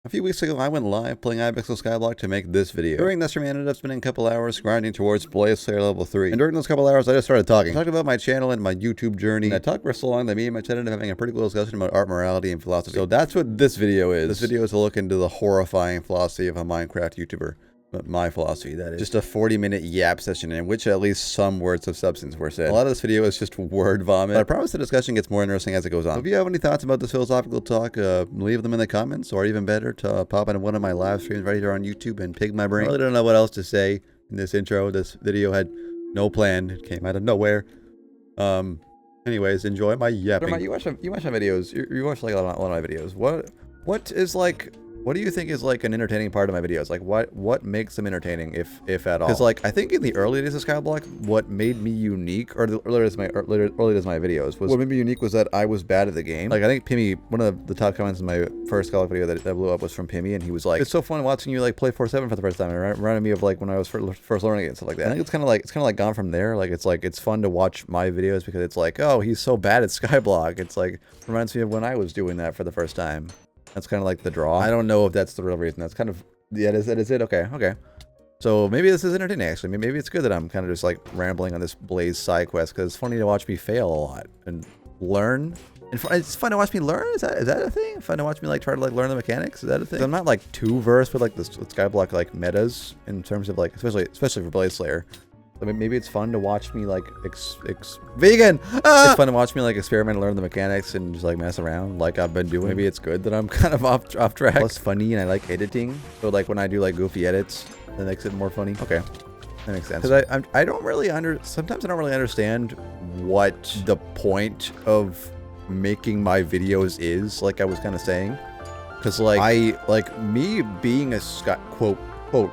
A few weeks ago, I went live playing Hypixel Skyblock to make this video. During this stream, I ended up spending a couple hours grinding towards Blaze Slayer level 3. And during those couple hours, I just started talking. I talked about my channel and my YouTube journey. And I talked for so long that me and my chat ended up having a pretty cool discussion about art, morality, and philosophy. So that's what this video is. This video is a look into the horrifying philosophy of a Minecraft YouTuber. But my philosophy, that is. Just a 40-minute yap session in which at least some words of substance were said. A lot of this video is just word vomit, but I promise the discussion gets more interesting as it goes on. So if you have any thoughts about this philosophical talk, leave them in the comments, or even better, to pop into one of my live streams right here on YouTube and pick my brain. I really don't know what else to say in this intro. This video had no plan. It came out of nowhere. Anyways, enjoy my yapping. You watch my videos. You watch like a lot of my videos. What is like... What do you think is like an entertaining part of my videos? Like what makes them entertaining, if at all? Because like I think in the early days of Skyblock, what made me unique, or the early days of my videos, was what made me unique was that I was bad at the game. Like I think Pimmy, one of the top comments in my first Skyblock video that blew up was from Pimmy, and he was like, "It's so fun watching you like play 4-7 for the first time." And it reminded me of like when I was first learning it and stuff like that. I think it's kind of like gone from there. Like it's fun to watch my videos because it's like, oh, he's so bad at Skyblock. It's like reminds me of when I was doing that for the first time. That's kind of like the draw. I don't know if that's the real reason. That's kind of, yeah, that is it. Okay. So maybe this is entertaining, actually. Maybe it's good that I'm kind of just like rambling on this Blaze side quest, because it's funny to watch me fail a lot and learn. And it's fun to watch me learn? Is that a thing? Fun to watch me like try to like learn the mechanics? Is that a thing? I'm not like too versed with like the Skyblock like metas in terms of like, especially for Blaze Slayer. I mean, maybe it's fun to watch me like vegan. It's fun to watch me like experiment and learn the mechanics and just like mess around like I've been doing. Maybe it's good that I'm kind of off track. Plus funny, and I like editing. So like when I do like goofy edits, that makes it more funny. Okay, that makes sense. Because I don't really sometimes I don't really understand what the point of making my videos is. Like I was kind of saying, because like me being a quote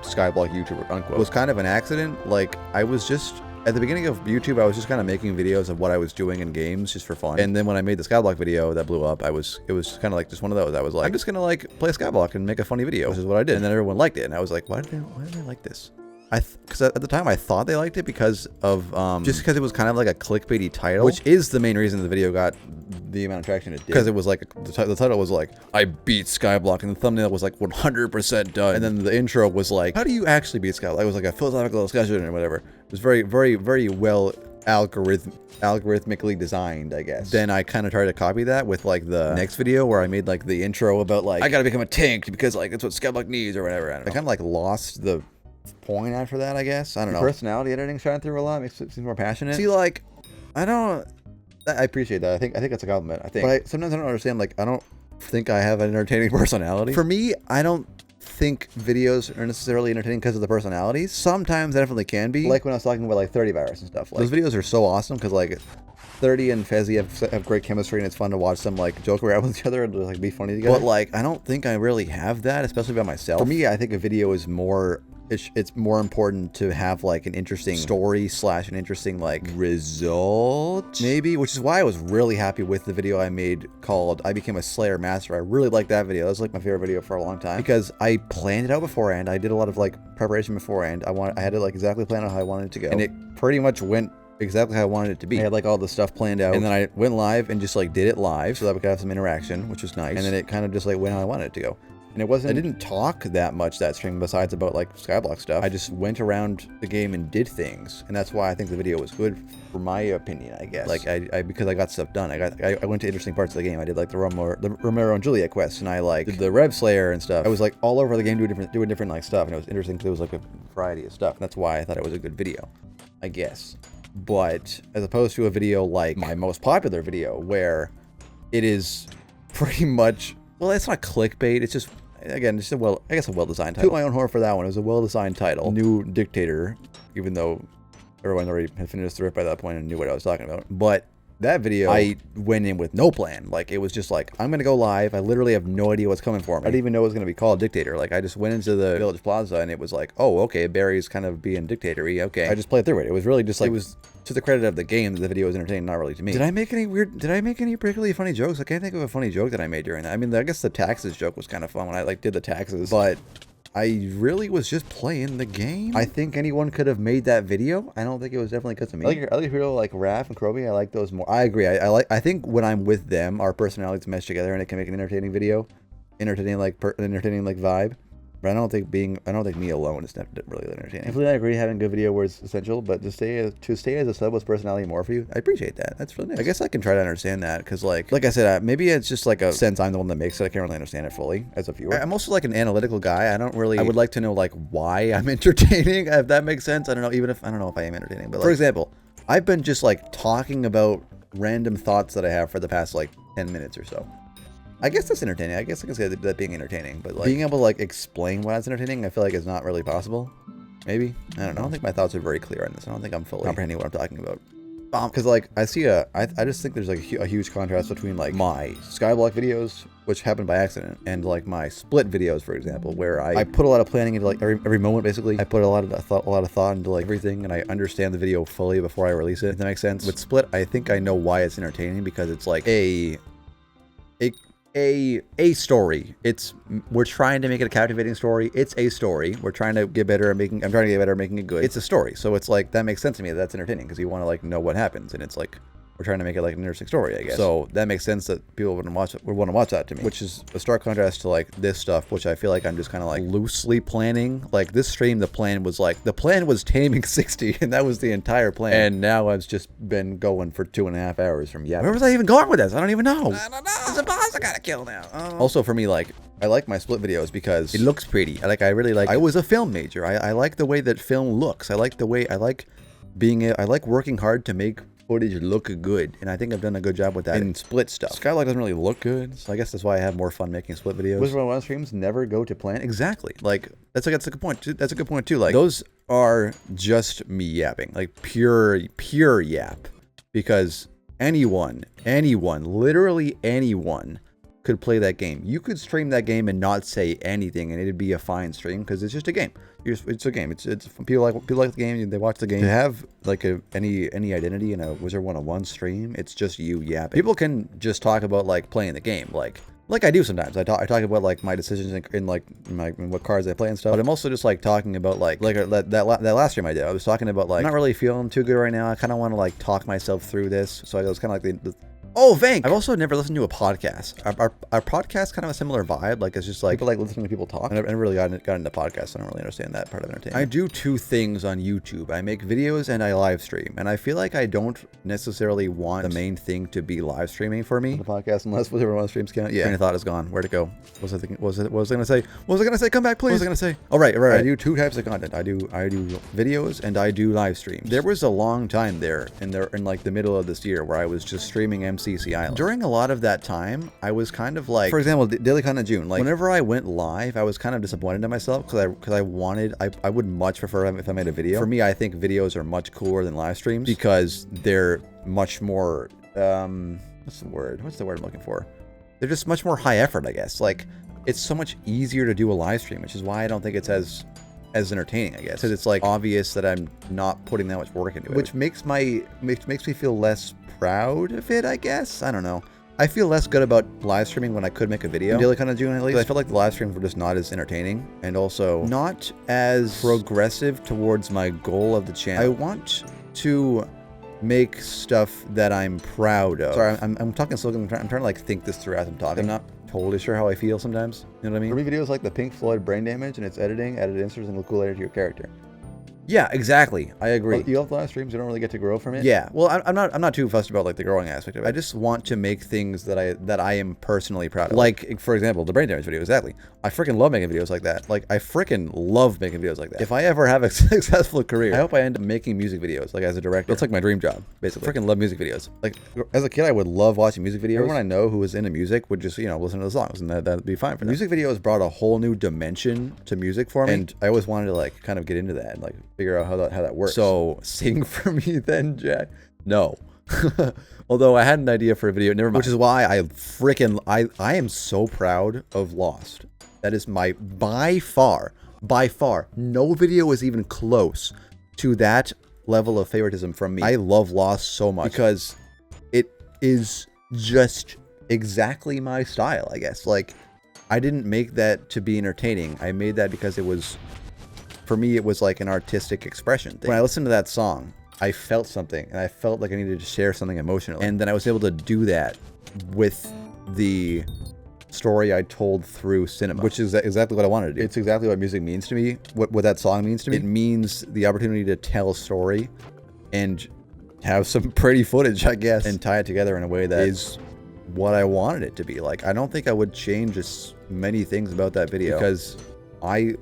Skyblock YouTuber unquote was kind of an accident. Like I was just at the beginning of YouTube, I was just kind of making videos of what I was doing in games just for fun. And then when I made the Skyblock video that blew up, it was kind of like just one of those. I was like, I'm just gonna like play Skyblock and make a funny video, which is what I did. And then everyone liked it, and I was like, why did they like this? Because at the time I thought they liked it because of just because it was kind of like a clickbaity title, which is the main reason the video got the amount of traction it did. Because it was like the title was like, I beat Skyblock, and the thumbnail was like 100% done, and then the intro was like, how do you actually beat Skyblock? It was like a philosophical discussion or whatever. It was very well algorithmically designed, I guess. Then I kind of tried to copy that with like the next video where I made like the intro about like, I gotta become a tank because like that's what Skyblock needs or whatever. I kind of like lost the point after that, I guess. I don't know. Personality editing shine through a lot, makes it seem more passionate. See, like, I appreciate that. I think that's a compliment. But sometimes I don't understand. Like, I don't think I have an entertaining personality. For me, I don't think videos are necessarily entertaining because of the personalities. Sometimes they definitely can be. Like when I was talking about like 30 virus and stuff. Like, those videos are so awesome because like 30 and Fezzy have great chemistry, and it's fun to watch them like joke around with each other and like be funny together. But like, I don't think I really have that, especially by myself. For me, I think a video is more. It's more important to have like an interesting story / an interesting like result maybe, which is why I was really happy with the video I made called I Became a Slayer Master. I really liked that video. That was like my favorite video for a long time because I planned it out beforehand. I did a lot of like preparation beforehand. I had to like exactly plan out how I wanted it to go, and it pretty much went exactly how I wanted it to be. I had like all the stuff planned out, and then I went live and just like did it live so that we could have some interaction, which was nice. And then it kind of just like went how I wanted it to go. And I didn't talk that much that stream besides about like Skyblock stuff. I just went around the game and did things. And that's why I think the video was good for my opinion, I guess. Like because I got stuff done. I went to interesting parts of the game. I did like the Romero and Juliet quests, and I like did the Rev Slayer and stuff. I was like all over the game doing different like stuff, and it was interesting because it was like a variety of stuff. And that's why I thought it was a good video, I guess. But as opposed to a video like my most popular video where it is pretty much, well, it's not clickbait, it's just, again, it's a well-designed title. Toot my own horror for that one. It was a well-designed title. New dictator, even though everyone already had finished the rip by that point and knew what I was talking about. But that video, I went in with no plan. Like, it was just like, I'm going to go live. I literally have no idea what's coming for me. I didn't even know it was going to be called Dictator. Like, I just went into the Village Plaza, and it was like, oh, okay, Barry's kind of being dictator-y. Okay. I just played through it. It was really just like, it was to the credit of the game that the video was entertaining, not really to me. Did I make any particularly funny jokes? I can't think of a funny joke that I made during that. I mean, I guess the taxes joke was kind of fun when I like did the taxes, but I really was just playing the game. I think anyone could have made that video. I don't think it was definitely because of me. I like people like Raph and Kroby. I like those more. I agree. I think when I'm with them, our personalities mesh together and it can make an entertaining video. entertaining like vibe. But I don't think me alone is not really entertaining. I completely agree having a good video was essential, but to stay as a sub was personality more for you. I appreciate that. That's really nice. I guess I can try to understand that because like I said, maybe it's just like a sense I'm the one that makes it. I can't really understand it fully as a viewer. I'm also like an analytical guy. I would like to know like why I'm entertaining, if that makes sense. I don't know if I am entertaining, but like, for example, I've been just like talking about random thoughts that I have for the past like 10 minutes or so. I guess that's entertaining. I guess I can say that being entertaining, but like being able to like explain why it's entertaining, I feel like is not really possible. Maybe. I don't know. I don't think my thoughts are very clear on this. I don't think I'm fully comprehending what I'm talking about. Because like I see I just think there's like a huge contrast between like my Skyblock videos, which happened by accident, and like my split videos, for example, where I put a lot of planning into like every moment. Basically, I put a lot of thought into like everything, and I understand the video fully before I release it. If that makes sense. With split, I think I know why it's entertaining, because it's like a story. We're trying to make it a captivating story. It's a story. We're trying to get better at making. I'm trying to get better at making it good. It's a story, so it's like that makes sense to me. That's entertaining because you want to like know what happens, and it's like we're trying to make it like an interesting story, I guess. So that makes sense that people would want to watch that to me, which is a stark contrast to like this stuff, which I feel like I'm just kind of like loosely planning. Like this stream, the plan was taming 60, and that was the entire plan. And now I've just been going for 2.5 hours from Where was I even going with this? I don't even know. I don't know. There's a boss I gotta kill now. Also for me, like I like my split videos because it looks pretty. I really like. I was a film major. I like the way that film looks. I like working hard to make footage look good, and I think I've done a good job with that in split stuff. Skyblock doesn't really look good, so I guess that's why I have more fun making split videos. Wizard 101 streams never go to plan. Exactly. Like that's a good point. That's a good point too. Like those are just me yapping, like pure yap, because anyone, literally anyone could play that game. You could stream that game and not say anything, and it'd be a fine stream because it's just a game. It's a game. It's people like the game. They watch the game. To have like any identity in a Wizard 101 stream, it's just you yapping. People can just talk about like playing the game, like I do sometimes. I talk about like my decisions in like what cards I play and stuff. But I'm also just like talking about like that last stream I did. I was talking about like I'm not really feeling too good right now. I kind of want to like talk myself through this. So I was kind of like Oh, Vank! I've also never listened to a podcast. Our podcast kind of a similar vibe. Like, it's just like, people like listening to people talk. I never really got into podcasts, so I don't really understand that part of entertainment. I do two things on YouTube. I make videos and I live stream. And I feel like I don't necessarily want the main thing to be live streaming for me. The podcast, unless Wizard 101 streams count. Yeah. Train of thought is gone. Where'd it go? What was I thinking? What was I gonna say? What was I gonna say? Come back, please. What was I gonna say? Oh, right. I do two types of content. I do videos and I do live streams. There was a long time there in like the middle of this year where I was just streaming MCC Island. During a lot of that time, I was kind of like, for example, Daily Content June. Like, whenever I went live, I was kind of disappointed in myself because I would much prefer if I made a video. For me, I think videos are much cooler than live streams because they're much more, what's the word I'm looking for? They're just much more high effort, I guess. Like, it's so much easier to do a live stream, which is why I don't think it's as entertaining, I guess, because it's like obvious that I'm not putting that much work into it, which makes me feel less proud of it, I guess. I don't know. I feel less good about live streaming when I could make a video. Daily Content June, at least. I feel like the live streams were just not as entertaining and also not as progressive towards my goal of the channel. I want to make stuff that I'm proud of. Sorry, I'm talking slow. I'm trying to like think this through as I'm talking. I'm not totally sure how I feel sometimes. You know what I mean? For me, videos like the Pink Floyd Brain Damage and its editing, added inserts and look cool to your character. Yeah, exactly. I agree. Well, you have live streams, you don't really get to grow from it. Yeah. Well, I'm not too fussed about like the growing aspect of it. I just want to make things that I am personally proud of. Like, for example, the brain damage video. Exactly. I freaking love making videos like that. Like, I freaking love making videos like that. If I ever have a successful career, I hope I end up making music videos, like as a director. That's like my dream job, basically. I freaking love music videos. Like, as a kid, I would love watching music videos. Everyone I know who was into music would just, listen to the songs, and that'd be fine for them. Music videos brought a whole new dimension to music for me, and I always wanted to like kind of get into that and like figure out how that works. So sing for me then, Jack? No. Although I had an idea for a video, never mind. Which is why I am so proud of Lost. That is my, by far, no video is even close to that level of favoritism from me. I love Lost so much because it is just exactly my style, I guess. Like, I didn't make that to be entertaining. I made that because it was, for me, it was like an artistic expression thing. When I listened to that song, I felt something, and I felt like I needed to share something emotionally. And then I was able to do that with the story I told through cinema, which is exactly what I wanted to do. It's exactly what music means to me, what that song means to me. It means the opportunity to tell a story and have some pretty footage, I guess, and tie it together in a way that is what I wanted it to be. Like, I don't think I would change as many things about that video because I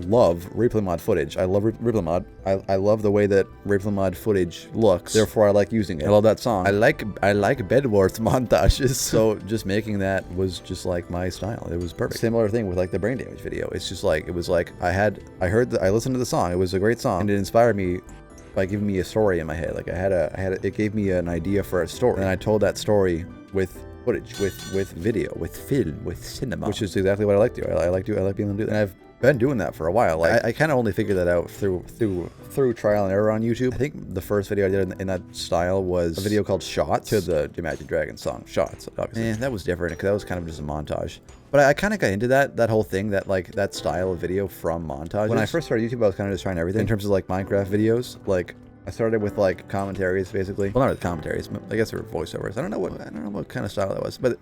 love replay mod footage. I love replay mod. I love the way that replay mod footage looks. Therefore, I like using it. I love that song. I like Bed Wars montages. So just making that was just like my style. It was perfect. Similar thing with like the brain damage video. It's just like, it was like I listened to the song. It was a great song, and it inspired me by giving me a story in my head. Like it gave me an idea for a story, and I told that story with footage, with video, with film, with cinema, which is exactly what I like to do. I like being able to do that. And I've been doing that for a while. Like, I kind of only figured that out through trial and error on YouTube. I think the first video I did in that style was a video called Shots to the Imagine Dragons song, Shots, obviously. And that was different because that was kind of just a montage. But I kind of got into that whole thing, that style of video from montages. When I first started YouTube, I was kind of just trying everything in terms of like Minecraft videos. Like, I started with like commentaries, basically. Well, not commentaries. I guess they were voiceovers. I don't know what kind of style that was, but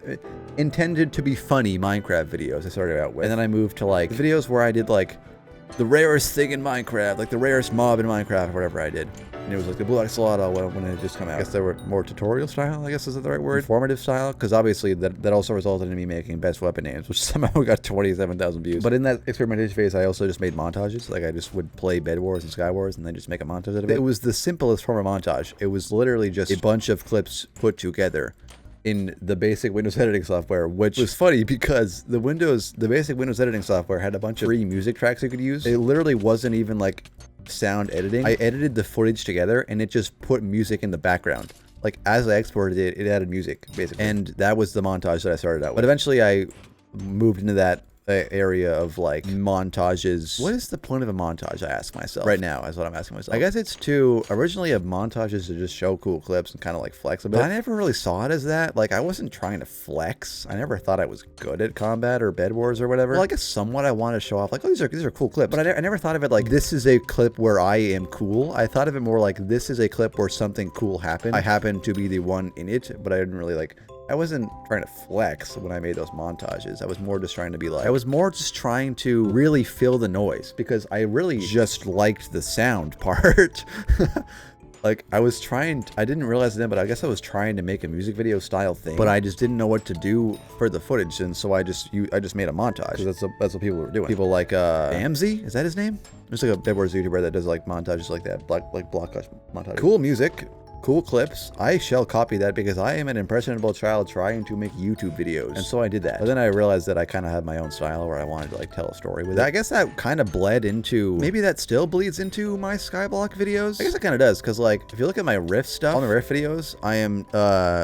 intended to be funny Minecraft videos. I started out with, and then I moved to like videos where I did like the rarest thing in Minecraft, like the rarest mob in Minecraft, or whatever I did. And it was like the blue axolotl when it had just come out. I guess they were more tutorial style, I guess is the right word. Informative style, because obviously that also resulted in me making best weapon names, which somehow got 27,000 views. But in that experimentation phase, I also just made montages. Like, I just would play Bed Wars and Sky Wars and then just make a montage out of it. It was the simplest form of montage. It was literally just a bunch of clips put together in the basic Windows editing software, which was funny because the basic Windows editing software had a bunch of free music tracks you could use. It literally wasn't even like sound editing. I edited the footage together and it just put music in the background. Like, as I exported it, it added music, basically. And that was the montage that I started out with. But eventually I moved into that area of like montages. What is the point of a montage, I ask myself right now, is what I'm asking myself. I guess it's originally a montage is to just show cool clips and kind of like flex a bit. But I never really saw it as that. Like, I wasn't trying to flex. I never thought I was good at combat or Bed Wars or whatever. Well, I guess somewhat I want to show off like, oh, these are cool clips. But I never thought of it like, this is a clip where I am cool. I thought of it more like, this is a clip where something cool happened. I happened to be the one in it, but I didn't really like, I wasn't trying to flex when I made those montages. I was more just trying to be like, I was more just trying to really fill the noise because I really just liked the sound part. Like, I didn't realize it then, but I guess I was trying to make a music video style thing, but I just didn't know what to do for the footage, and so I just made a montage. That's what people were doing. People like Amzy, is that his name? There's like a Bed Wars YouTuber that does like montages like that, like block montage. Cool music. Cool clips. I shall copy that because I am an impressionable child trying to make YouTube videos. And so I did that. But then I realized that I kind of had my own style where I wanted to like tell a story with it. I guess that kind of bled into, maybe that still bleeds into my Skyblock videos. I guess it kind of does, because like, if you look at my riff stuff, all the riff videos, I am,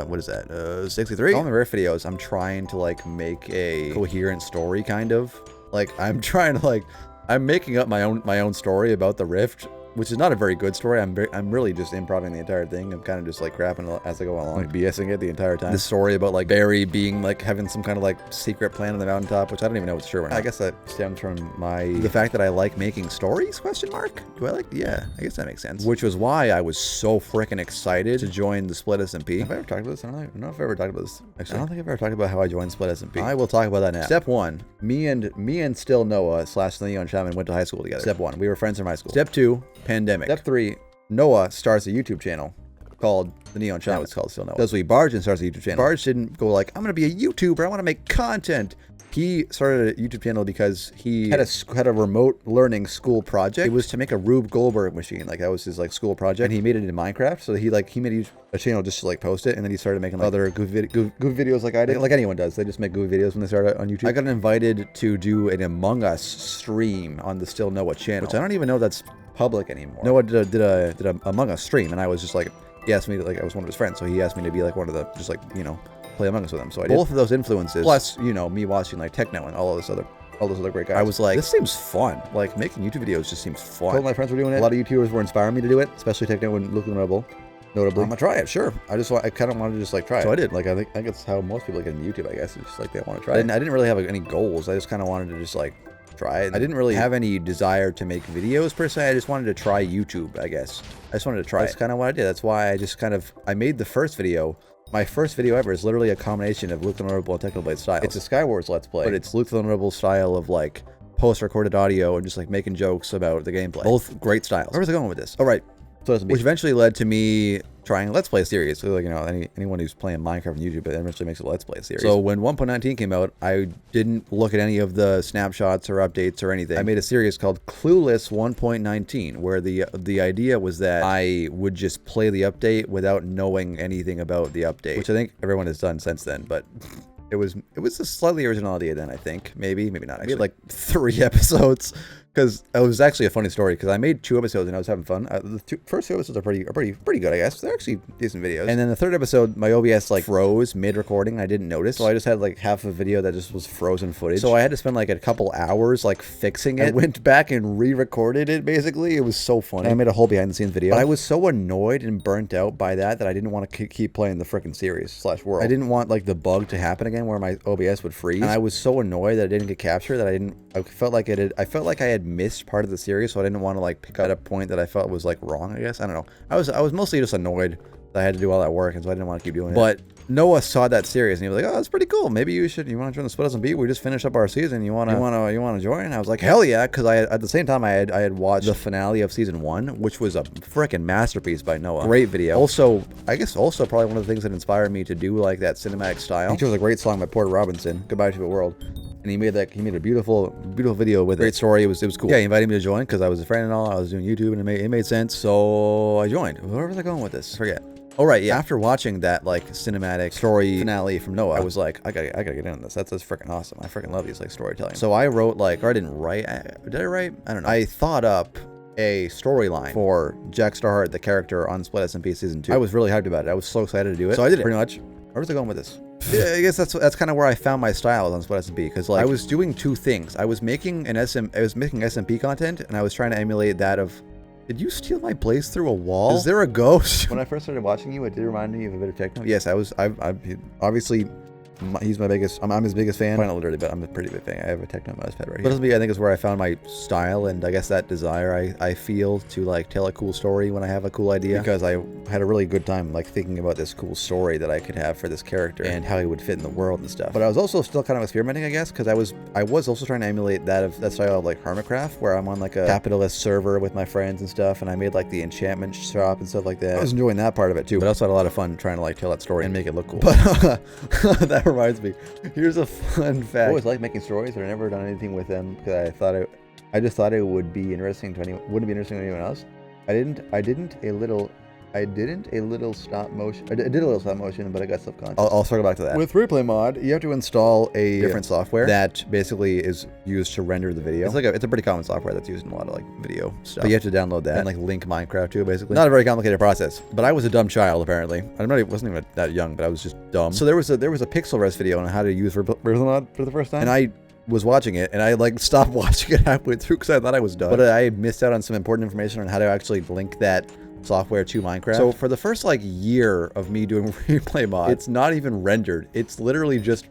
what is that? 63? All the riff videos, I'm trying to like make a coherent story, kind of. Like, I'm trying to like, I'm making up my own story about the rift, which is not a very good story. I'm really just improvising the entire thing. I'm kind of just like crapping as I go along, like BSing it the entire time. This story about like Barry being like having some kind of like secret plan on the mountaintop, which I don't even know what's true or not. I guess that stems from the fact that I like making stories, question mark? Do I like? Yeah, I guess that makes sense. Which was why I was so freaking excited to join the Split SMP. Have I ever talked about this? I don't know if I've ever talked about this. Actually, I don't think I've ever talked about how I joined Split SMP. I will talk about that now. Step 1, me and still Noah / the Neon Shaman went to high school together. Step 1, we were friends from high school. Step 2, pandemic. Step 3, Noah starts a YouTube channel called The Neon Shaman. It's called still Noah. Does we Barge and starts a YouTube channel. Barge didn't go like, I'm gonna be a YouTuber, I want to make content. He started a YouTube channel because he had a remote learning school project. It was to make a Rube Goldberg machine. Like, that was his like school project, and he made it in Minecraft. So he made a channel just to like post it, and then he started making like other goofy videos like I did. Like anyone does, they just make goofy videos when they start on YouTube. I got invited to do an Among Us stream on the Still Noah channel, which I don't even know that's public anymore. Noah did a Among Us stream, and I was just like, he asked me to, like, I was one of his friends, so he asked me to be like one of the, just like, you know, play Among Us with him. So I did. Both of those influences, plus, you know, me watching like Techno and all those other great guys, I was like, this seems fun. Like, making YouTube videos just seems fun. All my friends were doing it. A lot of YouTubers were inspiring me to do it, especially Techno and Luke Notably. I'm gonna try it, sure. I kind of wanted to just like try it. So I did. Like, I think it's how most people get into YouTube, I guess. It's just like they want to try it. And I didn't really have like, any goals. I just kind of wanted to just like try it. I didn't really have any desire to make videos per se. I just wanted to try YouTube, I guess. I just wanted to try it. That's kind of what I did. That's why I just I made the first video my first video ever is literally a combination of Luke the Honorable and Technoblade style. It's a Skywars Let's Play, but it's Luke the Honorable style of like post-recorded audio and just like making jokes about the gameplay. Both great styles. Where was I going with this? All right. So which eventually led to me trying a Let's Play series. So like, you know, anyone who's playing Minecraft on YouTube, it eventually makes a Let's Play series. So when 1.19 came out, I didn't look at any of the snapshots or updates or anything. I made a series called Clueless 1.19, where the idea was that I would just play the update without knowing anything about the update, which I think everyone has done since then, but it was a slightly original idea then, I think. Maybe not. I made like 3 episodes. Because it was actually a funny story, because I made 2 episodes and I was having fun. The first 2 episodes are pretty good, I guess. They're actually decent videos. And then the 3rd episode, my OBS like froze mid-recording. I didn't notice. So I just had like half a video that just was frozen footage. So I had to spend like a couple hours like fixing it. I went back and re-recorded it, basically. It was so funny. I made a whole behind-the-scenes video. But I was so annoyed and burnt out by that I didn't want to keep playing the frickin' series / world. I didn't want like the bug to happen again where my OBS would freeze. And I was so annoyed that I didn't get captured that I felt like I had missed part of the series, so I didn't want to like pick out a point that I felt was like wrong, I guess. I don't know. I was mostly just annoyed that I had to do all that work, and so I didn't want to keep doing it. But Noah saw that series and he was like, "Oh, that's pretty cool. Maybe you want to join the Split Us and Beat? We just finished up our season. You want to join?" And I was like, "Hell yeah!" Because at the same time I had watched the finale of season 1, which was a freaking masterpiece by Noah. Great video. Also, I guess probably one of the things that inspired me to do like that cinematic style. He chose a great song by Porter Robinson, "Goodbye to the World." And he made a beautiful video with it. Great story. It was cool. Yeah, he invited me to join because I was a friend and all. I was doing YouTube and it made sense. So I joined. Where was I going with this? I forget. Oh right, yeah. After watching that like cinematic story finale from Noah, I was like, I gotta get in on this. That's freaking awesome. I freaking love these like storytelling. So I wrote like, or I didn't write. Did I write? I don't know. I thought up a storyline for JackStarHeart, the character on Split SMP Season 2. I was really hyped about it. I was so excited to do it. So I did it pretty much. Where was I going with this? Yeah, I guess that's kind of where I found my style on Split SMP, because like I was doing 2 things. I was making SMP content, and I was trying to emulate that of. Did you steal my place through a wall? Is there a ghost? When I first started watching you, it did remind me of a bit of techno. Yes, I obviously. He's my biggest. I'm his biggest fan. Well, not literally, but I'm a pretty big fan. I have a techno mouse pad right here. But I think is where I found my style, and I guess that desire I feel to like tell a cool story when I have a cool idea. Because I had a really good time like thinking about this cool story that I could have for this character and how he would fit in the world and stuff. But I was also still kind of experimenting, I guess, because I was also trying to emulate that style of like Hermitcraft, where I'm on like a capitalist server with my friends and stuff, and I made like the enchantment shop and stuff like that. I was enjoying that part of it too, but I also had a lot of fun trying to like tell that story and make it look cool. But that reminds me, here's a fun fact. I always liked making stories, but I never done anything with them because I just thought it would be interesting to anyone. Wouldn't be interesting to anyone else. I did a little stop motion, but I got subconscious. I'll circle back to that. With Replay Mod, you have to install a different software that basically is used to render the video. It's a pretty common software that's used in a lot of like video stuff. But you have to download that and like link Minecraft to it, basically. Not a very complicated process. But I was a dumb child apparently. Wasn't even that young, but I was just dumb. So there was a Pixel Res video on how to use Replay Mod for the first time, and I was watching it, and I like stopped watching it halfway through because I thought I was done. But I had missed out on some important information on how to actually link that software to Minecraft. So for the first like year of me doing Replay Mod, it's not even rendered. It's literally just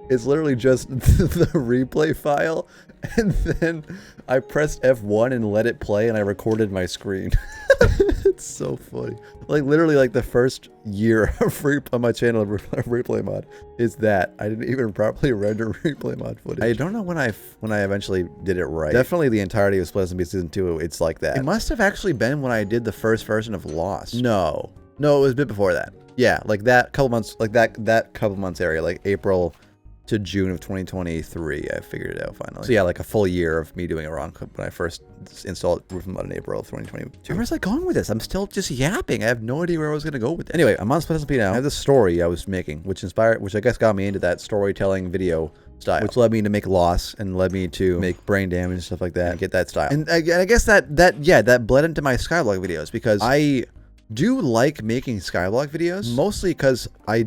it's literally just the replay file, and then I pressed F1 and let it play, and I recorded my screen. It's so funny. Like literally like the first year on my channel of Replay Mod is that I didn't even properly render Replay Mod footage. I don't know when I eventually did it right. Definitely the entirety of Split SMP Season 2, it's like that. It must have actually been when I did the first version of Lost. No, it was a bit before that. Yeah, like that couple months, like that couple months area, like April to June of 2023, I figured it out finally. So yeah, like a full year of me doing it wrong when I first installed Replay Mod in April of 2022. Where was I going with this? I'm still just yapping. I have no idea where I was going to go with it. Anyway, I'm on Split SMP now. I have this story I was making, which I guess got me into that storytelling video style, which led me to make Loss and led me to make Brain Damage and stuff like that and get that style. And I guess that bled into my Skyblock videos, because I do like making Skyblock videos, mostly because I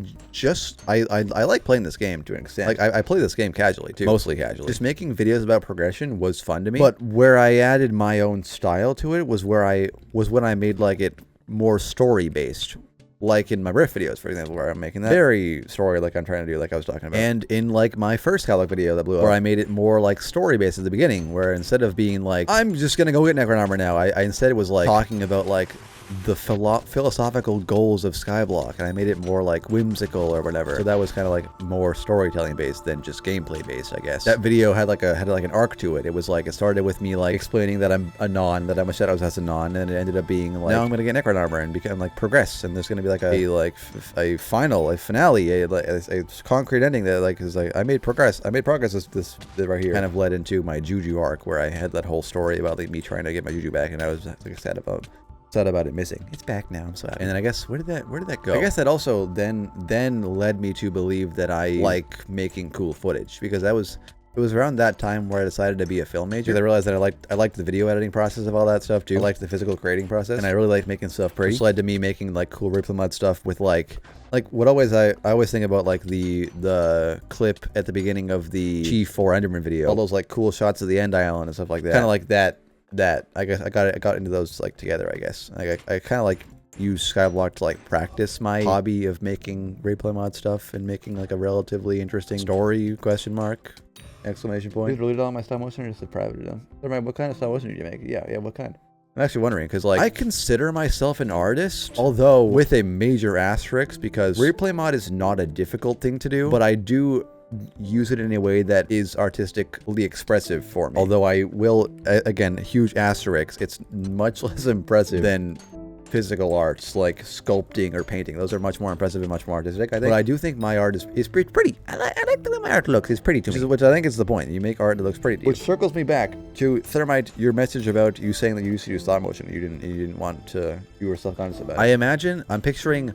like playing this game to an extent. Like I play this game casually too, mostly casually. Just making videos about progression was fun to me. But where I added my own style to it was when I made like it more story based. Like in my riff videos, for example, where I'm making that very story like I'm trying to do, like I was talking about. And in like my first Skyblock video that blew up, where I made it more like story based at the beginning, where instead of being like, I'm just gonna go get Necron armor now, I instead was like talking about like the philosophical goals of Skyblock, and I made it more like whimsical or whatever. So that was kind of like more storytelling based than just gameplay based, I guess. That video had like an arc to it. It was like, it started with me like explaining that I'm a non, that I'm a Shadows as a non, and it ended up being like, now I'm gonna get Necron armor and become like progress, and there's gonna be like a finale, a concrete ending that like is like I made progress. This right here kind of led into my Juju arc, where I had that whole story about like me trying to get my Juju back, and I was like sad about it missing. It's back now, I'm so happy. And then I guess where did that go? I guess that also then led me to believe that I like making cool footage, because it was around that time where I decided to be a film major. I realized that I liked the video editing process of all that stuff too. I liked the physical creating process, and I really liked making stuff pretty. Which led to me making like cool Rip the Mud stuff with like what I always think about, like the clip at the beginning of the Chief 4 Enderman video. All those like cool shots of the End Island and stuff like that. Kind of like that I guess I got into those like together, I guess. Like I kind of like use Skyblock to like practice my hobby of making replay mod stuff and making like a relatively interesting story, question mark, exclamation point. Please delete all my stop motion or just private them. What kind of stop motion did you make? Yeah, what kind? I'm actually wondering, because like I consider myself an artist, although with a major asterisk, because replay mod is not a difficult thing to do, but I do use it in a way that is artistically expressive for me. Although I will, again, huge asterisk, it's much less impressive than physical arts like sculpting or painting. Those are much more impressive and much more artistic, I think. But I do think my art is pretty. I like the way my art looks. It's pretty to me. Which I think is the point. You make art that looks pretty. Which circles me back to Thermite, your message about you saying that you used to do stop motion. You didn't want to, you were self-conscious about it. I imagine, I'm picturing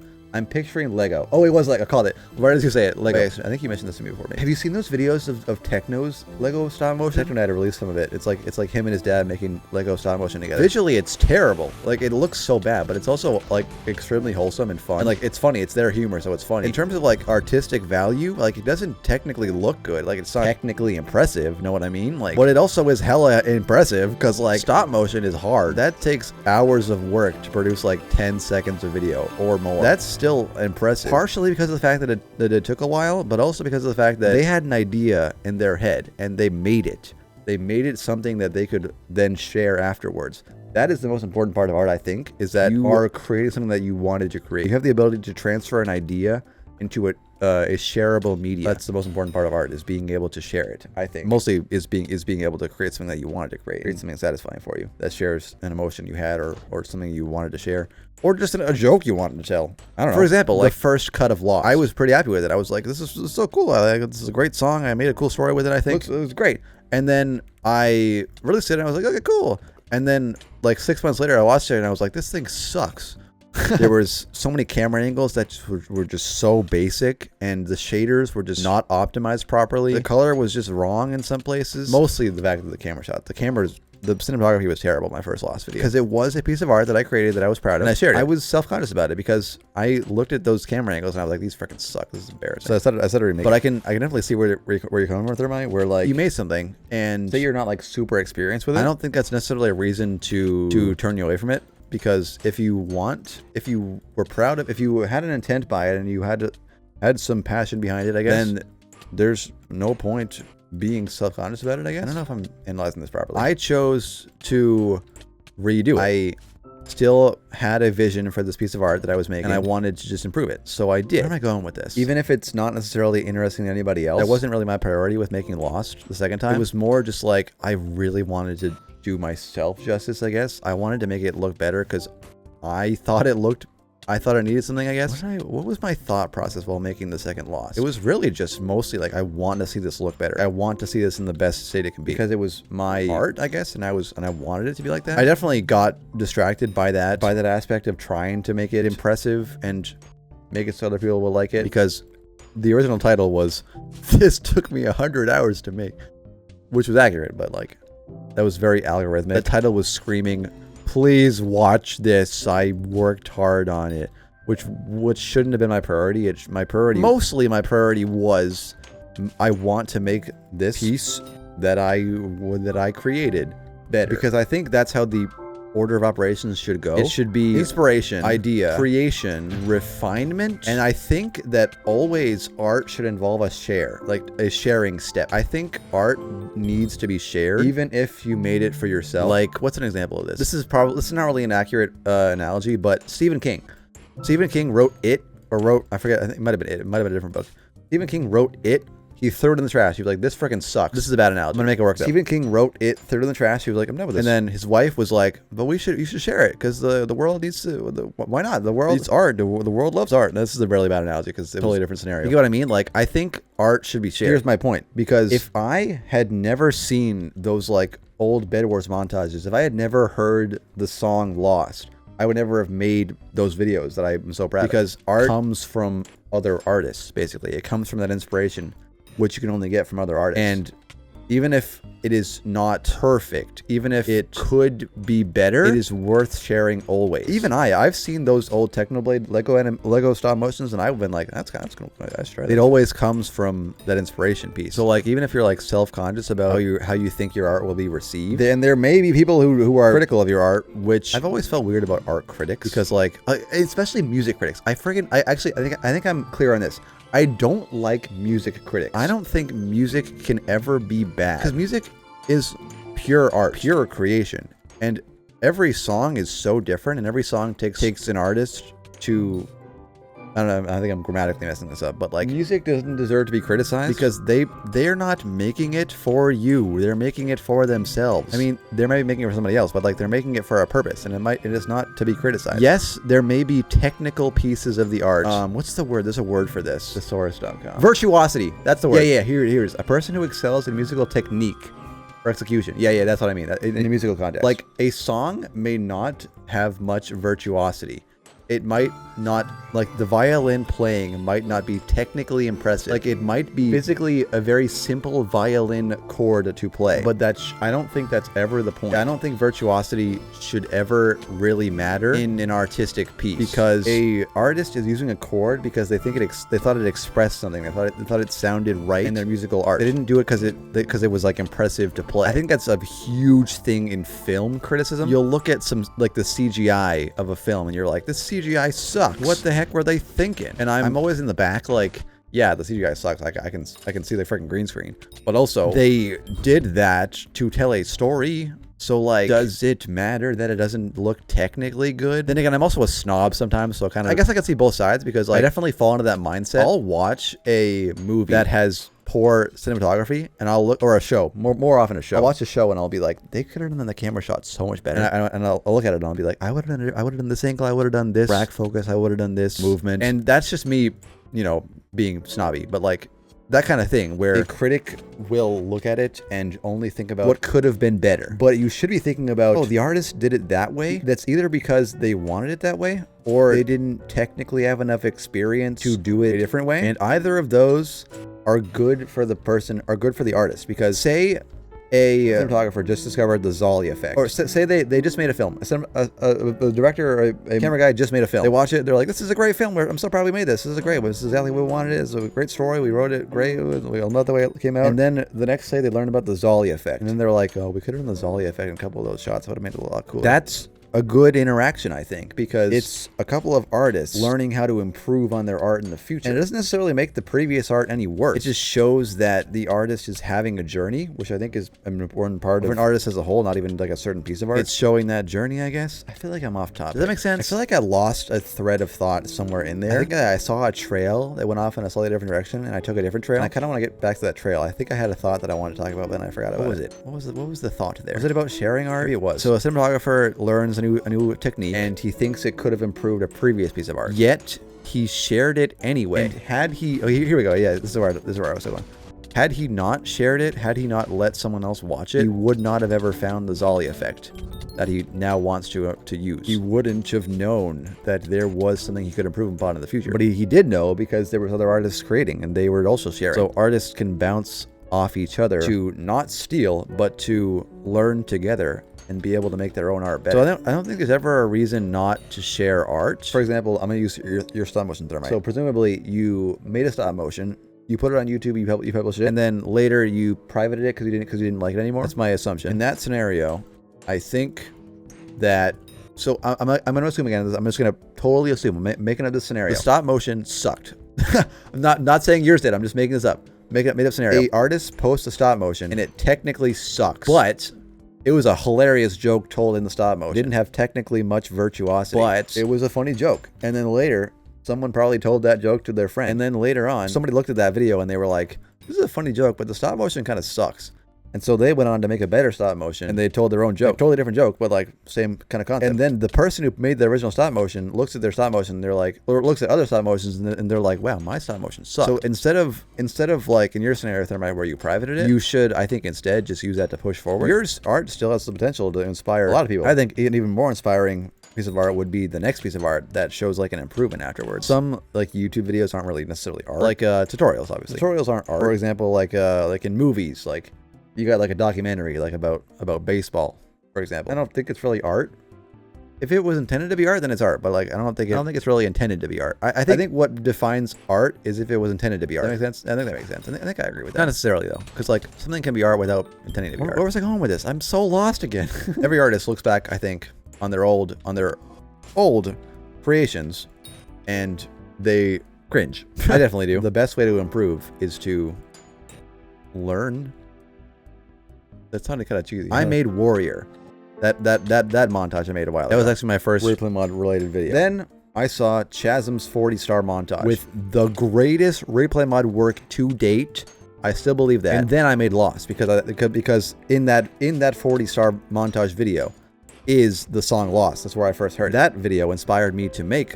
Lego. Oh, it was like, I called it. Why did you say it? Lego. I think you mentioned this to me before. Have you seen those videos of Techno's Lego stop motion? Techno had to release some of it. It's like him and his dad making Lego stop motion together. Visually, it's terrible. Like, it looks so bad, but it's also like extremely wholesome and fun. And like, it's funny. It's their humor, so it's funny. In terms of like artistic value, like it doesn't technically look good. Like, it's not technically impressive. Know what I mean? Like, but it also is hella impressive, because like stop motion is hard. That takes hours of work to produce like 10 seconds of video or more. That's still impressive, partially because of the fact that it took a while, but also because of the fact that they had an idea in their head and they made it something that they could then share afterwards. That is the most important part of art, I think, is that you are creating something that you wanted to create. You have the ability to transfer an idea into a shareable media. That's the most important part of art, is being able to share it, I think. Mostly is being able to create something that you wanted to create something satisfying for you, that shares an emotion you had, or something you wanted to share, or just a joke you wanted to tell. I don't know. For example, like the first cut of Lost, I was pretty happy with it. I was like, this is so cool. This is a great song. I made a cool story with it, I think. It was great. And then I released it and I was like, okay, cool. And then like 6 months later, I watched it and I was like, this thing sucks. There was so many camera angles that were just so basic, and the shaders were just not optimized properly. The color was just wrong in some places. Mostly the fact of the camera shot. The cinematography was terrible in my first Lost video, because it was a piece of art that I created that I was proud of, and I shared it. I was self-conscious about it because I looked at those camera angles and I was like, these freaking suck. This is embarrassing. So I started remaking. But I can definitely see where you're coming from, Thermite, where like you made something and say you're not like super experienced with it. I don't think that's necessarily a reason to turn you away from it. Because if you were proud of, if you had an intent by it and you had some passion behind it, I guess, then there's no point being self-conscious about it, I guess. I don't know if I'm analyzing this properly. I chose to redo it. I still had a vision for this piece of art that I was making, and I wanted to just improve it. So I did. Where am I going with this? Even if it's not necessarily interesting to anybody else, that wasn't really my priority with making Lost the second time. It was more just like, I really wanted to do myself justice, I guess. I wanted to make it look better because I thought it needed something, I guess. What was my thought process while making the second Lost? It was really just mostly like, I want to see this look better. I want to see this in the best state it can be, because it was my art, I guess, and I wanted it to be like that. I definitely got distracted by that aspect of trying to make it impressive and make it so other people will like it, because the original title was, this took me 100 hours to make, which was accurate, but like, that was very algorithmic. The title was screaming, please watch this. I worked hard on it, which shouldn't have been my priority. Mostly my priority was, I want to make this piece that I created better, because I think that's how the order of operations should go. It should be inspiration, idea, creation, refinement, and I think that always art should involve a share, like a sharing step. I think art needs to be shared, even if you made it for yourself. Like, what's an example of this? This is not really an accurate analogy, but Stephen King. Stephen King wrote It, or wrote, I forget, I think it might have been It. It might have been a different book. Stephen King wrote It. He threw it in the trash. He was like, this freaking sucks. This is a bad analogy. I'm gonna make it work though. Stephen King wrote It, threw it in the trash. He was like, I'm done with this. And then his wife was like, but you should share it, because the world needs to, why not? The world needs art. The world loves art. And this is a really bad analogy, because it's a totally different scenario. You get what I mean? Like, I think art should be shared. Here's my point. Because if I had never seen those like old Bed Wars montages, if I had never heard the song Lost, I would never have made those videos that I'm so proud of. Because art comes from other artists, basically. It comes from that inspiration, which you can only get from other artists. And even if it is not perfect, even if it could be better, it is worth sharing always. Even I've seen those old Technoblade Lego stop motions, and I've been like, that's kind of cool. Let's try that. It always comes from that inspiration piece. So like, even if you're like self-conscious about how you think your art will be received, then there may be people who are critical of your art, which I've always felt weird about art critics, because like, especially music critics. I think I'm clear on this. I don't like music critics. I don't think music can ever be bad, because music is pure art, pure creation, and every song is so different, and every song takes an artist to, I don't know, I think I'm grammatically messing this up, but like, music doesn't deserve to be criticized, because they're not making it for you. They're making it for themselves. I mean, they might be making it for somebody else, but like, they're making it for a purpose, and it is not to be criticized. Yes, there may be technical pieces of the art. What's the word? There's a word for this. Thesaurus.com. Virtuosity. That's the word. Yeah, here's a person who excels in musical technique or execution. Yeah, that's what I mean in a musical context. Like, a song may not have much virtuosity. It might not, like, the violin playing might not be technically impressive. Like, it might be physically a very simple violin chord to play, but I don't think that's ever the point. I don't think virtuosity should ever really matter in an artistic piece, because a artist is using a chord because they thought it expressed something. They thought it sounded right in their musical art. They didn't do it because it was like impressive to play. I think that's a huge thing in film criticism. You'll look at some, like, the CGI of a film, and you're like, this CGI sucks. What the heck were they thinking? And I'm always in the back like, yeah, the CGI sucks. I can see the freaking green screen. But also, they did that to tell a story. So like, does it matter that it doesn't look technically good? Then again, I'm also a snob sometimes, so I guess I can see both sides, because like, I definitely fall into that mindset. I'll watch a movie that has poor cinematography, and I'll look, or a show, more often a show. I'll watch a show and I'll be like, they could have done the camera shot so much better. And I'll look at it and I'll be like, I would have done this angle, I would have done this rack focus, I would have done this movement. And that's just me, you know, being snobby, but like, that kind of thing where a critic will look at it and only think about what could have been better. But you should be thinking about, oh, the artist did it that way. That's either because they wanted it that way, or they didn't technically have enough experience to do it a different way. And either of those are good for the person, or good for the artist, because say a cinematographer just discovered the Zolly effect, or say they just made a film, a director or a camera guy just made a film. They watch it, they're like, this is a great film, I'm so proud we made this. This is exactly what we wanted. It's a great story, we wrote it great, we all know the way it came out. And then the next day they learn about the Zolly effect, and then they're like, oh, we could have done the Zolly effect in a couple of those shots, would have made it a lot cooler. That's a good interaction, I think, because it's a couple of artists learning how to improve on their art in the future. And it doesn't necessarily make the previous art any worse. It just shows that the artist is having a journey, which I think is an important part of an artist as a whole, not even like a certain piece of art. It's showing that journey, I guess. I feel like I'm off topic. Does that make sense? I feel like I lost a thread of thought somewhere in there. I think I saw a trail that went off in a slightly different direction, and I took a different trail. And I kind of want to get back to that trail. I think I had a thought that I wanted to talk about, but then I forgot about it. What was the thought there? Was it about sharing art? Maybe it was. So a cinematographer learns a new technique, and he thinks it could have improved a previous piece of art. Yet he shared it anyway. And had he, oh, here we go. Yeah, this is where I was going. Had he not shared it, had he not let someone else watch it, he would not have ever found the Zolly effect that he now wants to use. He wouldn't have known that there was something he could improve upon in the future. But he did know, because there was other artists creating, and they were also sharing. So artists can bounce off each other to not steal, but to learn together and be able to make their own art better. So I don't think there's ever a reason not to share art. For example, I'm going to use your stop motion thermite. So presumably you made a stop motion, you put it on YouTube, you published it, and then later you privated it because you didn't like it anymore. That's my assumption. In that scenario, I think that, so I'm going to assume again, I'm just going to totally assume, I'm making up this scenario. The stop motion sucked. I'm not saying yours did, I'm just making this up. Made up scenario. The artist posts a stop motion and it technically sucks, but it was a hilarious joke told in the stop motion. It didn't have technically much virtuosity, but it was a funny joke. And then later, someone probably told that joke to their friend. And then later on, somebody looked at that video and they were like, this is a funny joke, but the stop motion kind of sucks. And so they went on to make a better stop motion, and they told their own joke. Like, totally different joke, but like same kind of concept. And then the person who made the original stop motion looks at their stop motion, and they're like, or looks at other stop motions, and they're like, wow, my stop motion sucks. So instead of like in your scenario, Thermite, where you privated it, you should, I think, instead just use that to push forward. Your art still has the potential to inspire a lot of people. I think an even more inspiring piece of art would be the next piece of art that shows like an improvement afterwards. Some like YouTube videos aren't really necessarily art, like tutorials. Obviously, tutorials aren't art. For example, like in movies, like you got like a documentary like about baseball, for example. I don't think it's really art. If it was intended to be art, then it's art. But like I don't think it's really intended to be art. I think what defines art is if it was intended to be art. That makes sense. I think that makes sense. I think I agree with that. Not necessarily though, because like something can be art without intending to be art. Where was I going with this? I'm so lost again. Every artist looks back, I think, on their old creations, and they cringe. I definitely do. The best way to improve is to learn. That sounded kind of cheesy. I made Warrior. That montage I made a while ago. That was actually my first replay mod related video. Then I saw Chasm's 40-star montage with the greatest replay mod work to date. I still believe that. And then I made Lost because in that 40-star montage video is the song Lost. That's where I first heard it. That video inspired me to make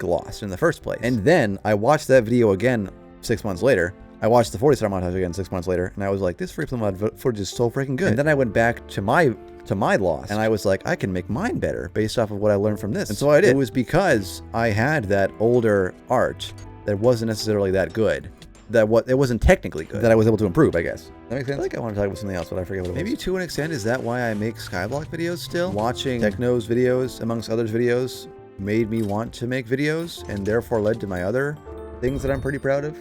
Lost in the first place. And then I watched that video again 6 months later. I watched the 40-star montage again 6 months later, and I was like, this replay mod footage is so freaking good. And then I went back to my Lost, and I was like, I can make mine better based off of what I learned from this. And so I did. It was because I had that older art that wasn't necessarily that good, it wasn't technically good, that I was able to improve, I guess. That makes sense? I think I want to talk about something else, but I forget what it was. Maybe to an extent, is that why I make Skyblock videos still? Watching Techno's videos, amongst others videos, made me want to make videos, and therefore led to my other things that I'm pretty proud of.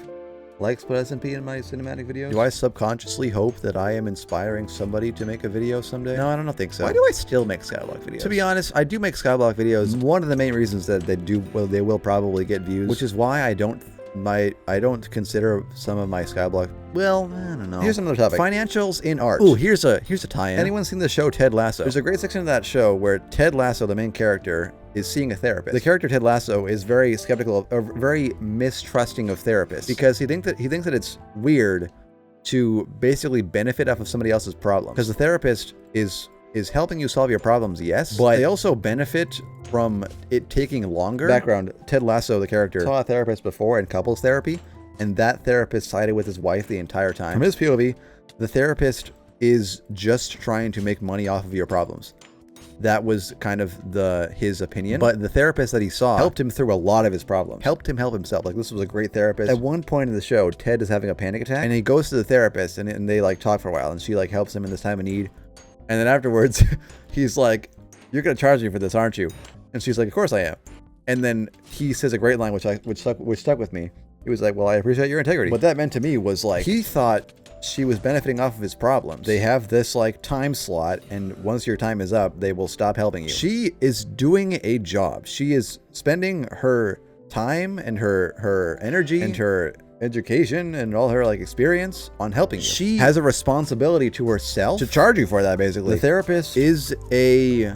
Like split SMP in my cinematic videos? Do I subconsciously hope that I am inspiring somebody to make a video someday? No, I don't think so. Why do I still make Skyblock videos? To be honest, I do make Skyblock videos. One of the main reasons that they will probably get views, which is why I don't consider some of my Skyblock. Well, I don't know. Here's another topic. Financials in art. Ooh, here's a tie-in. Anyone seen the show Ted Lasso? There's a great section of that show where Ted Lasso, the main character, is seeing a therapist. The character Ted Lasso is very skeptical or very mistrusting of therapists because he thinks that it's weird to basically benefit off of somebody else's problem. Because the therapist is helping you solve your problems, yes, but they also benefit from it taking longer. Background: Ted Lasso, the character, saw a therapist before in couples therapy, and that therapist sided with his wife the entire time. From his POV, the therapist is just trying to make money off of your problems. That was kind of his opinion. But the therapist that he saw helped him through a lot of his problems. Helped him help himself. Like, this was a great therapist. At one point in the show, Ted is having a panic attack, and he goes to the therapist, and they like talk for a while, and she like helps him in this time of need. And then afterwards, he's like, "You're gonna charge me for this, aren't you?" And she's like, "Of course I am." And then he says a great line, which stuck with me. He was like, "Well, I appreciate your integrity." What that meant to me was like, he thought she was benefiting off of his problems. They have this like time slot, and once your time is up, they will stop helping you. She is doing a job. She is spending her time and her energy and her education and all her like experience on helping you. She has a responsibility to herself to charge you for that, basically. The therapist is a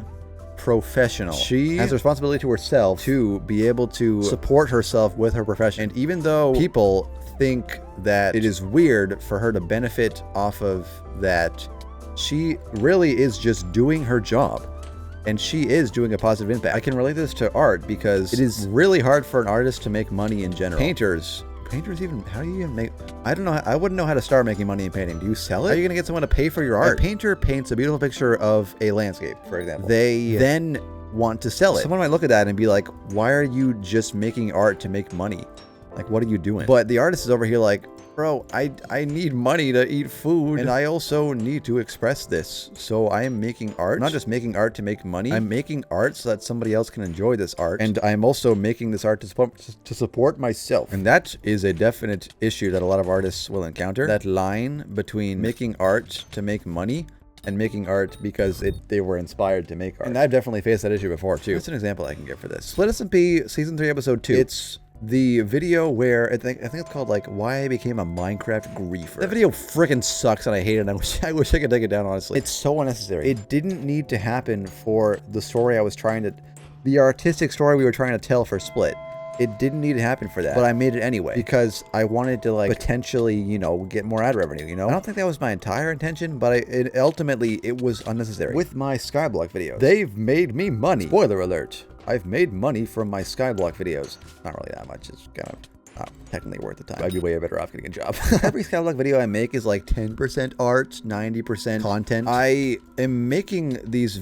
professional. She has a responsibility to herself to be able to support herself with her profession. And even though people think that it is weird for her to benefit off of that, she really is just doing her job, and she is doing a positive impact. I can relate this to art because it is really hard for an artist to make money in general. Painters even, how do you even make, I don't know, I wouldn't know how to start making money in painting. Do you sell it? How are you gonna get someone to pay for your art? A painter paints a beautiful picture of a landscape, for example. They then want to sell it. Someone might look at that and be like, why are you just making art to make money? Like, what are you doing? But the artist is over here like, bro, I need money to eat food, and I also need to express this. So I am making art. I'm not just making art to make money. I'm making art so that somebody else can enjoy this art. And I'm also making this art to support myself. And that is a definite issue that a lot of artists will encounter. That line between making art to make money and making art because they were inspired to make art. And I've definitely faced that issue before too. That's an example I can give for this. Split SMP Season 3 Episode 2. It's the video where I think it's called like Why I Became a Minecraft Griefer. That video freaking sucks and I hate it. I wish I could take it down, honestly. It's so unnecessary. It didn't need to happen for the story the artistic story we were trying to tell for Split. It didn't need to happen for that, but I made it anyway because I wanted to like potentially, you know, get more ad revenue, you know? I don't think that was my entire intention, but ultimately it was unnecessary. With my Skyblock videos, they've made me money. Spoiler alert. I've made money from my Skyblock videos. Not really that much. It's kind of not technically worth the time. I'd be way better off getting a job. Every Skyblock video I make is like 10% art, 90% content. I am making this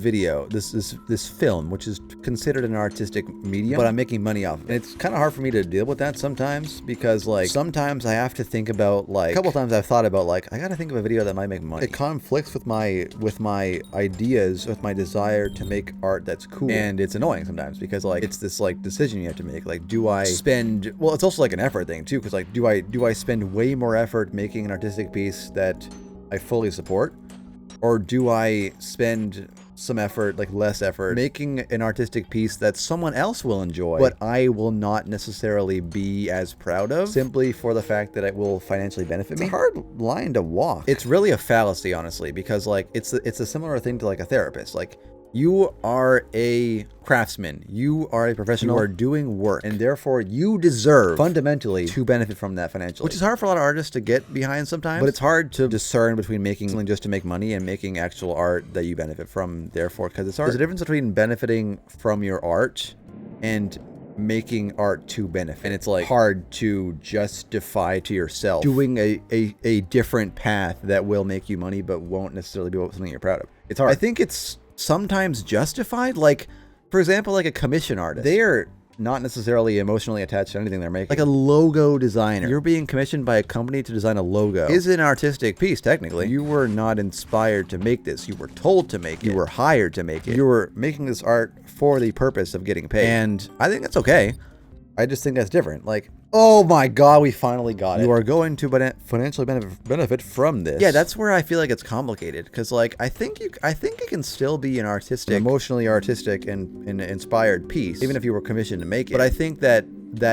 film, which is considered an artistic medium, but I'm making money off of it. And it's kind of hard for me to deal with that sometimes because like sometimes I have to think about like a couple times I've thought about like I gotta think of a video that might make money. It conflicts with my ideas, with my desire to make art that's cool, and it's annoying sometimes because like it's this like decision you have to make. Like, do I spend? Well, it's also like an effort thing too, because like do I spend way more effort making an artistic piece that I fully support, or do I spend some effort, like less effort, making an artistic piece that someone else will enjoy but I will not necessarily be as proud of, simply for the fact that it will financially benefit me? It's a hard line to walk. It's really a fallacy, honestly, because like it's a similar thing to like a therapist. Like, you are a craftsman, you are a professional, you are doing work, and therefore you deserve fundamentally to benefit from that financially. Which is hard for a lot of artists to get behind sometimes, but it's hard to discern between making something just to make money and making actual art that you benefit from, therefore, because it's hard. There's a difference between benefiting from your art and making art to benefit, and it's like hard to justify to yourself doing a different path that will make you money but won't necessarily be something you're proud of. It's hard. I think it's sometimes justified. Like, for example, like a commission artist, they are not necessarily emotionally attached to anything they're making. Like a logo designer, you're being commissioned by a company to design a logo, is an artistic piece. Technically, you were not inspired to make this, you were told to make it, you were hired to make it, you were making this art for the purpose of getting paid. And I think that's okay. I just think that's different. Like, oh my god, we finally got it. You are going to financially benefit from this. Yeah, that's where I feel like it's complicated, because like I think it can still be an artistic, emotionally artistic and inspired piece, even if you were commissioned to make it. But I think that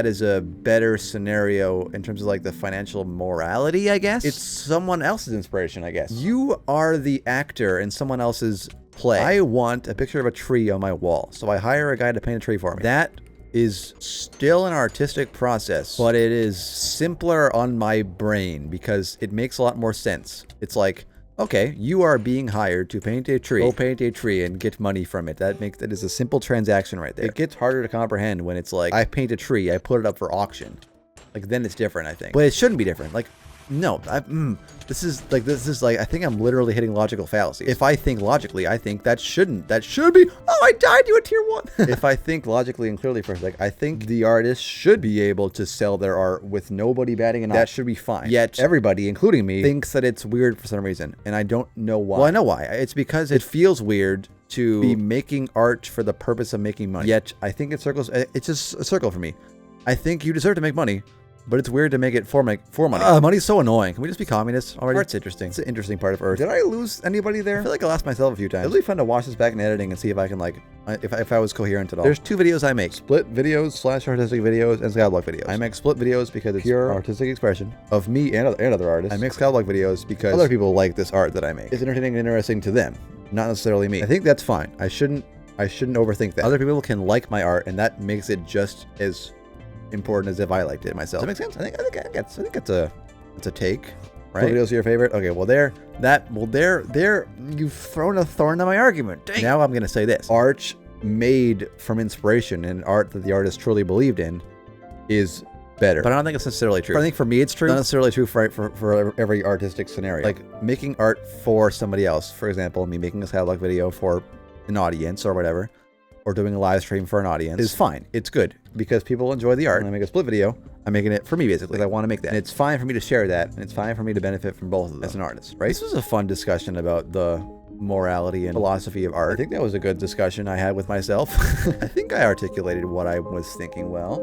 is a better scenario in terms of like the financial morality, I guess. It's someone else's inspiration, I guess. You are the actor in someone else's play. I want a picture of a tree on my wall, so I hire a guy to paint a tree for me. That is still an artistic process, but it is simpler on my brain because it makes a lot more sense. It's like, okay, you are being hired to paint a tree. Go paint a tree and get money from it. That is a simple transaction right there. It gets harder to comprehend when it's like, I paint a tree, I put it up for auction. Like, then it's different, I think. But it shouldn't be different. Like, no, this is like, I think I'm literally hitting logical fallacy. If I think logically, I think that should be, oh, I died to a tier 1. If I think logically and clearly for a sec, I think the artist should be able to sell their art with nobody batting an eye. That should be fine. Yet everybody, including me, thinks that it's weird for some reason, and I don't know why. Well, I know why. It's because it feels weird to be making art for the purpose of making money. Yet I think it's just a circle for me. I think you deserve to make money, but it's weird to make it for money. Money's so annoying. Can we just be communists already? Art's interesting. It's an interesting part of Earth. Did I lose anybody there? I feel like I lost myself a few times. It'll be fun to watch this back in editing and see if I can like, if I was coherent at all. There's 2 videos I make. Split videos / artistic videos and Skyblock videos. I make split videos because it's pure artistic expression of me and other artists. I make Skyblock videos because other people like this art that I make. It's entertaining and interesting to them, not necessarily me. I think that's fine. I shouldn't overthink that. Other people can like my art, and that makes it just as important as if I liked it myself. Does that make sense? I think it's a take, right? What videos are your favorite? Okay, well there you've thrown a thorn in my argument. Dang. Now I'm gonna say this: art made from inspiration and art that the artist truly believed in is better. But I don't think it's necessarily true. I think for me it's true. Not necessarily true for every artistic scenario. Like making art for somebody else, for example, me making a Skyblock video for an audience or whatever, or doing a live stream for an audience, is fine. It's good because people enjoy the art. When I make a split video, I'm making it for me, basically. I want to make that. And it's fine for me to share that, and it's fine for me to benefit from both of them as an artist, right? This was a fun discussion about the morality and philosophy of art. I think that was a good discussion I had with myself. I think I articulated what I was thinking well.